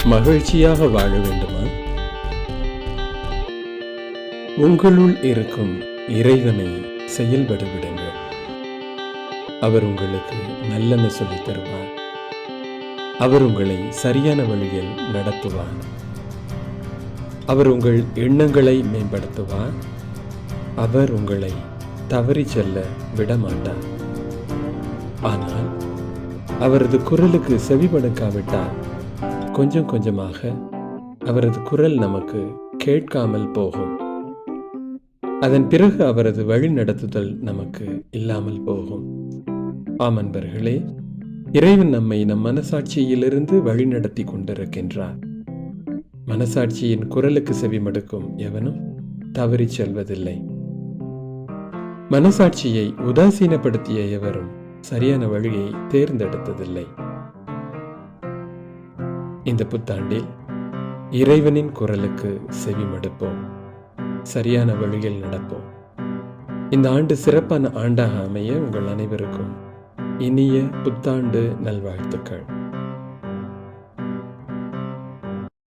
மகிழ்ச்சியாக வாழ வேண்டுமா? உங்களுள் இருக்கும் இறைவனை செயல்பட விடுங்கள். அவர் உங்களுக்கு நல்லெண்ண சொல்லித் தருவார். அவர் உங்களை சரியான வழியில் நடத்துவார். அவர் உங்கள் எண்ணங்களை மேம்படுத்துவார். அவர் உங்களை தவறி செல்ல விடமாட்டார். ஆனால் அவரது குரலுக்கு செவிமடுக்காவிட்டால் கொஞ்சம் கொஞ்சமாக அவரது குரல் நமக்கு கேட்காமல் போகும். அதன் பிறகு அவரது வழி நடத்துதல் நமக்கு இல்லாமல் போகும். ஆமன்பர்களே, இறைவன் நம்மை நம் மனசாட்சியிலிருந்து வழி நடத்தி கொண்டிருக்கின்றார். மனசாட்சியின் குரலுக்கு செவிமடுக்கும் எவனும் தவறி செல்வதில்லை. மனசாட்சியை உதாசீனப்படுத்திய எவரும் சரியான வழியை தேர்ந்தெடுத்ததில்லை. இந்த புத்தாண்டில் இறைவனின் குரலுக்கு செவிமடுப்போம், சரியான வழியில் நடப்போம். இந்த ஆண்டு சிறப்பான ஆண்டாக அமைய உங்கள் அனைவருக்கும் இனிய புத்தாண்டு நல்வாழ்த்துக்கள்.